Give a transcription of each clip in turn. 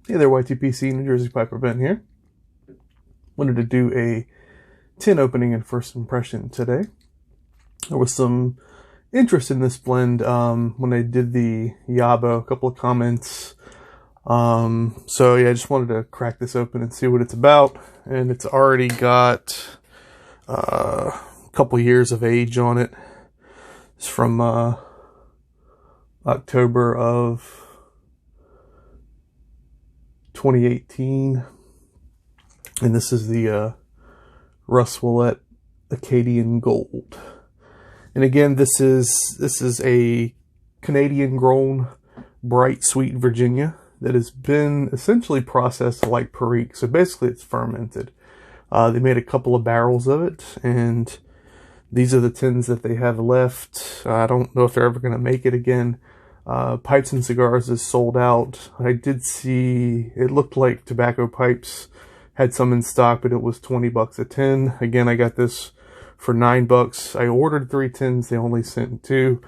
Hey there, YTPC, New Jersey Piper Ben here. Wanted to do a tin opening and first impression today. There was some interest in this blend when I did the Yabo, a couple of comments. So yeah, I just wanted to crack this open and see what it's about. And it's already got a couple years of age on it. It's from October of 2018, and this is the Russ Willett Acadian Gold. And again, this is a Canadian grown bright sweet Virginia that has been essentially processed like Perique. So basically it's fermented. They made a couple of barrels of it, and these are the tins that they have left. I don't know if they're ever going to make it again. Pipes and Cigars is sold out. I did see, it looked like Tobacco Pipes had some in stock, but it was 20 bucks a tin. Again, I got this for 9 bucks. I ordered 3 tins. They only sent 2.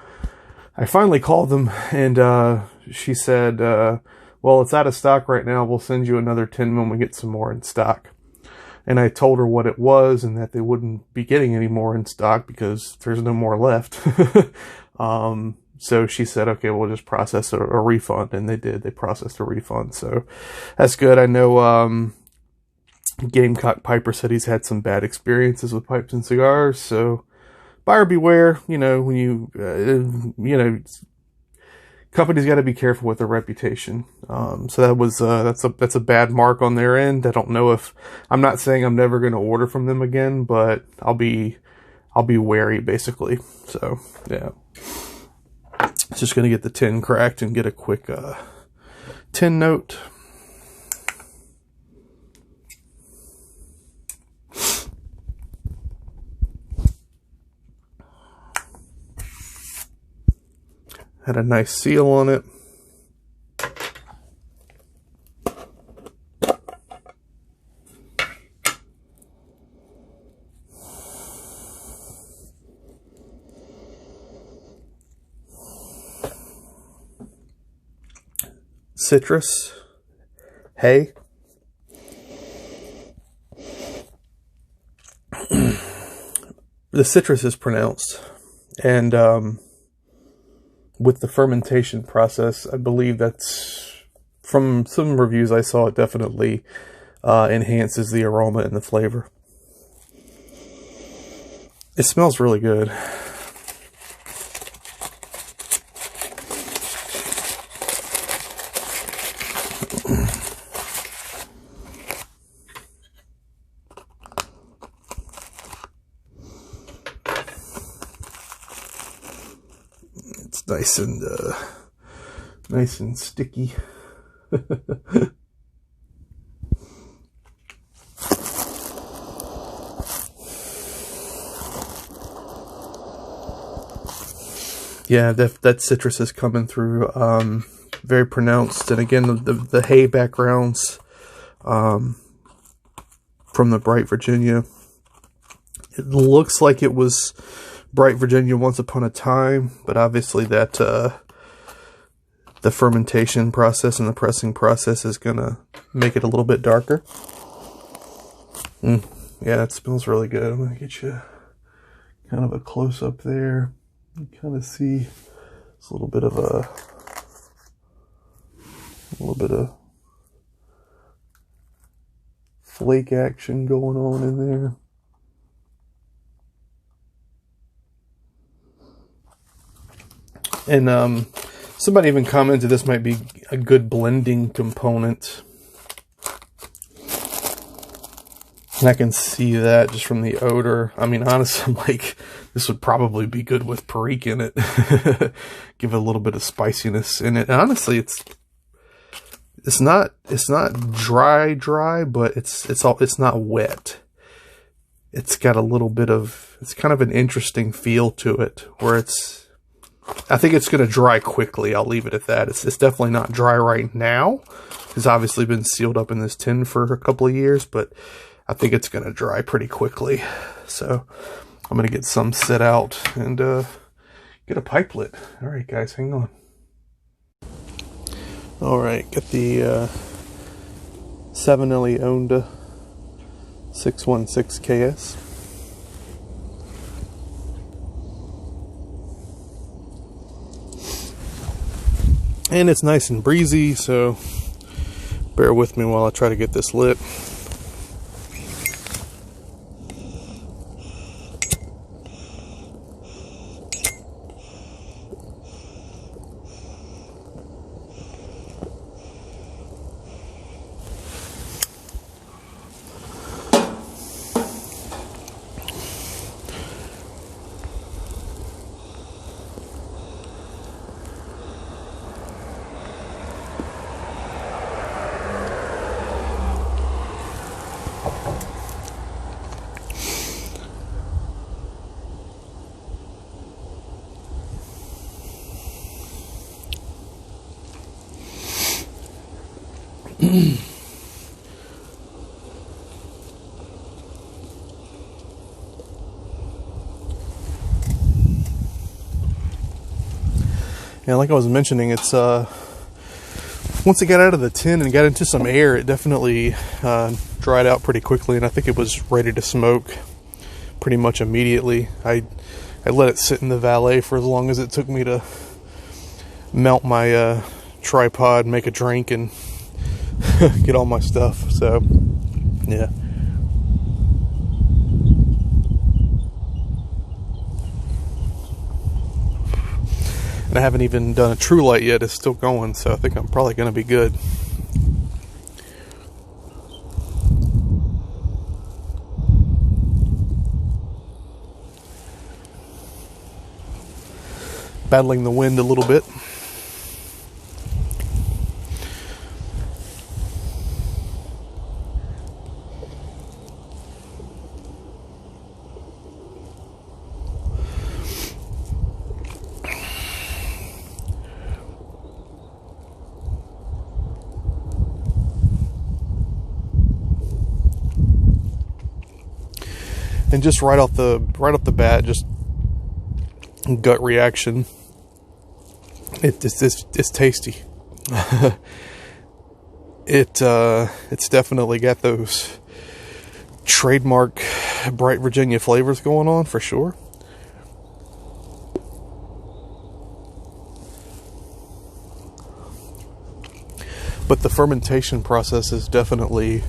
I finally called them, and she said, well, it's out of stock right now. We'll send you another tin when we get some more in stock. And I told her what it was and that they wouldn't be getting any more in stock because there's no more left. So she said, okay, we'll just process a refund. And they did. They processed a refund. So that's good. I know Gamecock Piper said he's had some bad experiences with pipes and cigars. So buyer beware. You know, when you companies got to be careful with their reputation. So that was that's a bad mark on their end. I don't know if, I'm not saying I'm never going to order from them again, but I'll be wary basically. So yeah. Just going to get the tin cracked and get a quick tin note. Had a nice seal on it. Citrus, hay. The citrus is pronounced, and with the fermentation process, I believe that's, from some reviews I saw, it definitely enhances the aroma and the flavor. It smells really good. It's nice and sticky. Yeah, that citrus is coming through, very pronounced. And again, the hay backgrounds from the Bright Virginia. It looks like it was Bright Virginia once upon a time, but obviously that the fermentation process and the pressing process is gonna make it a little bit darker. Yeah, it smells really good. I'm gonna get you kind of a close up there. You kind of see it's a little bit of flake action going on in there. And somebody even commented this might be a good blending component. And I can see that just from the odor. I mean, honestly, I'm like, this would probably be good with Perique in it. Give it a little bit of spiciness in it. And honestly, it's not dry, but it's not wet. It's got a little bit of, it's kind of an interesting feel to it, where I think it's going to dry quickly. I'll leave it at that. It's definitely not dry right now. It's obviously been sealed up in this tin for a couple of years, but I think it's going to dry pretty quickly. So I'm going to get some set out and get a pipe lit. All right, guys, hang on. All right, got the 7LE Honda 616 KS. And it's nice and breezy, so bear with me while I try to get this lit. Yeah, like I was mentioning, it's once it got out of the tin and got into some air, it definitely dried out pretty quickly, and I think it was ready to smoke pretty much immediately. I let it sit in the valet for as long as it took me to mount my tripod, make a drink, and get all my stuff. So yeah. And I haven't even done a true light yet. It's still going, so I think I'm probably going to be good. Battling the wind a little bit. And just right off the bat, just gut reaction. It's tasty. It's definitely got those trademark bright Virginia flavors going on for sure. But the fermentation process is definitely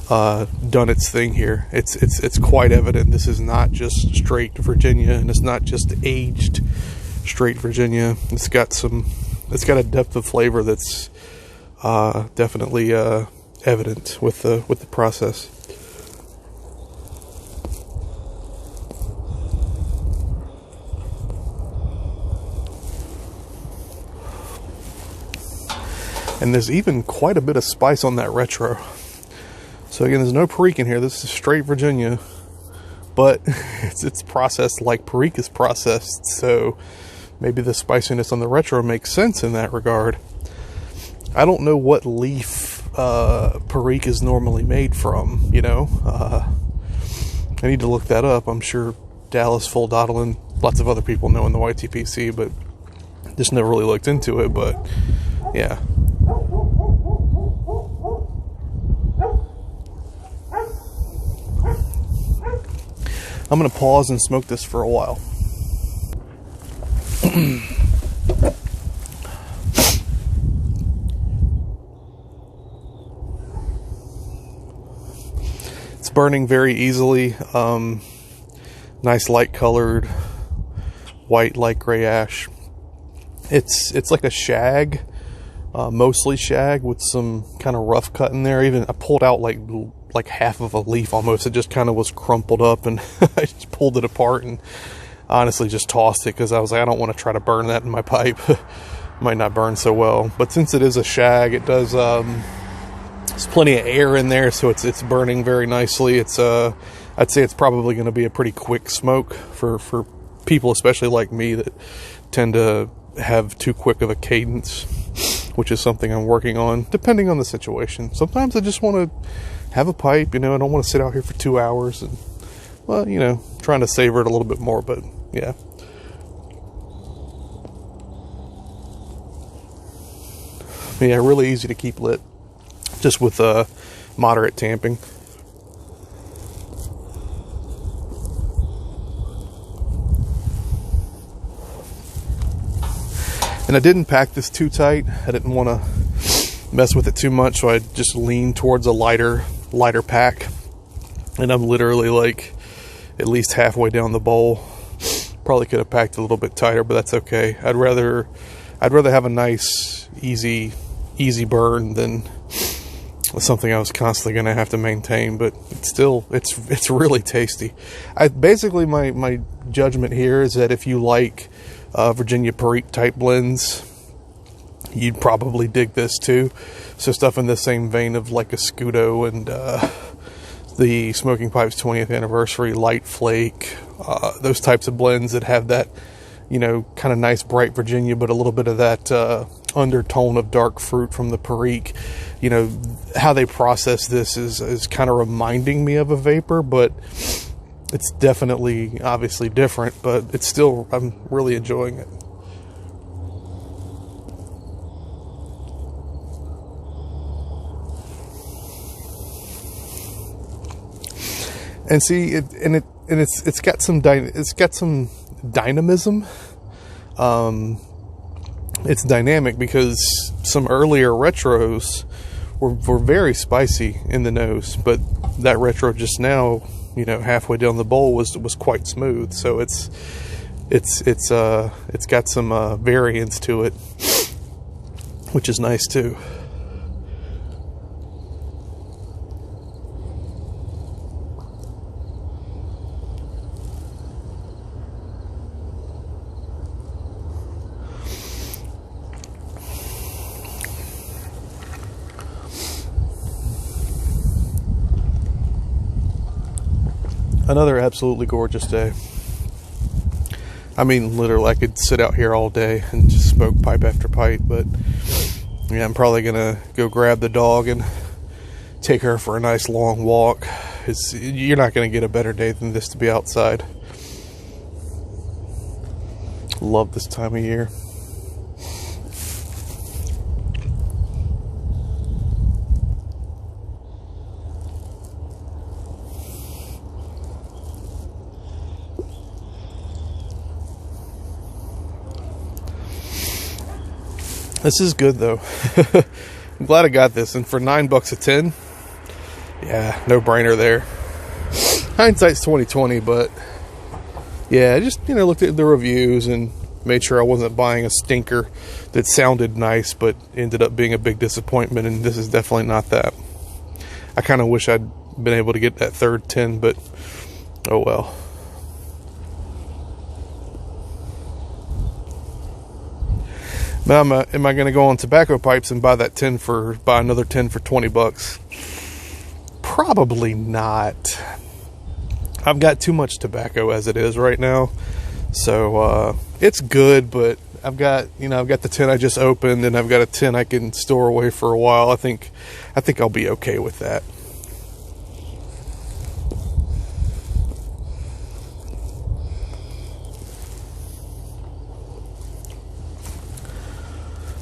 done its thing here. It's quite evident this is not just straight Virginia, and it's not just aged straight Virginia. It's got a depth of flavor that's definitely evident with the process. And there's even quite a bit of spice on that retro. So again, there's no Perique in here. This is straight Virginia, but it's processed like Perique is processed. So maybe the spiciness on the retro makes sense in that regard. I don't know what leaf Perique is normally made from. I need to look that up. I'm sure Dallas, Full Dottle, and lots of other people know in the YTPC, but just never really looked into it. But yeah. I'm going to pause and smoke this for a while. It's burning very easily. Nice light colored, white, light gray ash. It's like a shag, mostly shag with some kind of rough cut in there. Even I pulled out like half of a leaf almost. It just kind of was crumpled up, and I just pulled it apart and honestly just tossed it because I was like, I don't want to try to burn that in my pipe. Might not burn so well. But since it is a shag, it does there's plenty of air in there, so it's burning very nicely. It's I'd say it's probably going to be a pretty quick smoke for people, especially like me, that tend to have too quick of a cadence, which is something I'm working on, depending on the situation. Sometimes I just want to have a pipe, I don't want to sit out here for 2 hours and, well, trying to savor it a little bit more, but yeah. Yeah, really easy to keep lit. just with moderate tamping. And I didn't pack this too tight. I didn't want to mess with it too much, so I just leaned towards a lighter pack. And I'm literally like at least halfway down the bowl. Probably could have packed a little bit tighter, but that's okay. I'd rather have a nice easy burn than something I was constantly going to have to maintain. But it's really tasty. Basically my judgment here is that if you like Virginia Perique type blends, you'd probably dig this too. So stuff in the same vein of like a Scudo and the Smoking Pipes 20th Anniversary Light Flake, those types of blends that have that, kind of nice bright Virginia, but a little bit of that undertone of dark fruit from the Perique. How they process this is kind of reminding me of a vapor, but it's definitely obviously different, but it's still, I'm really enjoying it. And see, it's got some dynamism. It's dynamic because some earlier retros were very spicy in the nose, but that retro just now, halfway down the bowl was quite smooth. So it's got some variance to it, which is nice too. Another absolutely gorgeous day. I mean, literally, I could sit out here all day and just smoke pipe after pipe, but yeah, I'm probably gonna go grab the dog and take her for a nice long walk. You're not gonna get a better day than this to be outside. Love this time of year. This is good though. I'm glad I got this, and for $9 a tin, yeah, no brainer there. Hindsight's 20/20, but yeah, I just looked at the reviews and made sure I wasn't buying a stinker that sounded nice but ended up being a big disappointment, and this is definitely not that. I kind of wish I'd been able to get that third tin, but oh well. Now, am I going to go on tobacco pipes and buy another tin for $20? Probably not. I've got too much tobacco as it is right now, so it's good. But I've got the tin I just opened, and I've got a tin I can store away for a while. I think I'll be okay with that.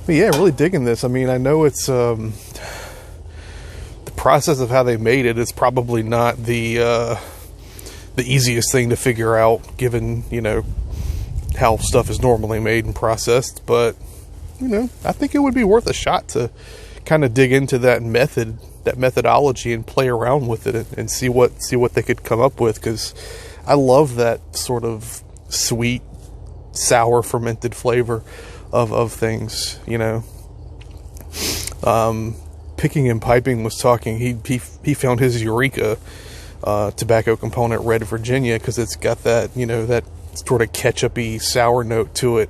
But yeah, really digging this. I mean, I know it's the process of how they made it is probably not the easiest thing to figure out, given how stuff is normally made and processed. But I think it would be worth a shot to kind of dig into that methodology, and play around with it and see what they could come up with, because I love that sort of sweet, sour, fermented flavor of things. Picking and Piping was talking, he found his Eureka tobacco component Red Virginia, because it's got that that sort of ketchup-y sour note to it,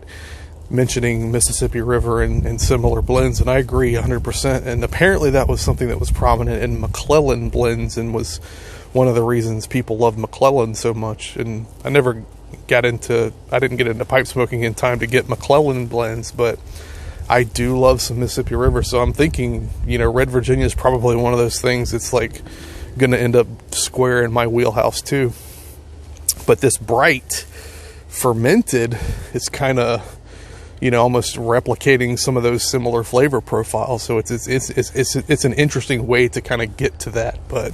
mentioning Mississippi River and similar blends, and I agree 100%. And apparently that was something that was prominent in McClellan blends, and was one of the reasons people love McClellan so much. And I didn't get into pipe smoking in time to get McClellan blends, but I do love some Mississippi River, so I'm thinking, Red Virginia is probably one of those things that's like going to end up square in my wheelhouse too. But this bright fermented is kind of you know, almost replicating some of those similar flavor profiles. So it's an interesting way to kind of get to that. But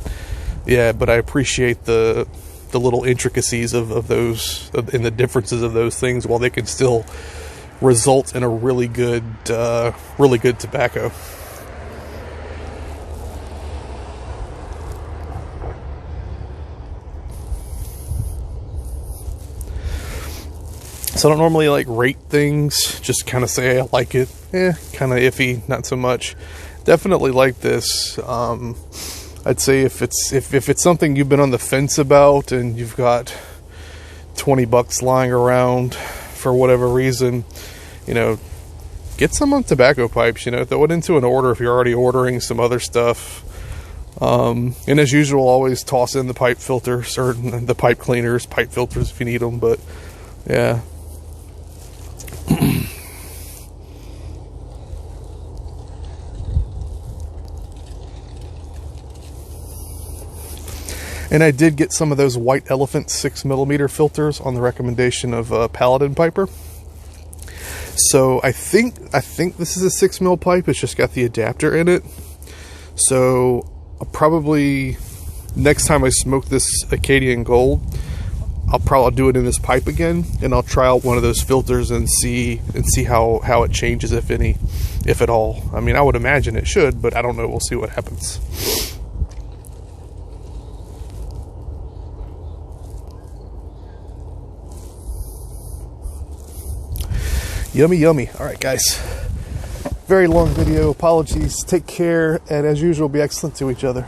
yeah, but I appreciate the little intricacies of those and the differences of those things, while they can still result in a really good tobacco. So I don't normally like rate things, just kind of say I like it. Kind of iffy, not so much. Definitely like this. I'd say if it's something you've been on the fence about and you've got $20 lying around for whatever reason, you know, get some on tobacco pipes. You know, throw it into an order if you're already ordering some other stuff. And as usual, always toss in the pipe filters or the pipe cleaners, pipe filters if you need them. But yeah. And I did get some of those White Elephant 6mm filters on the recommendation of Paladin Piper. So I think this is a 6mm pipe. It's just got the adapter in it. So I'll probably, next time I smoke this Acadian Gold, I'll do it in this pipe again, and I'll try out one of those filters and see how it changes, if any, if at all. I mean, I would imagine it should, but I don't know. We'll see what happens. Yummy, yummy. All right, guys. Very long video. Apologies. Take care, and as usual, be excellent to each other.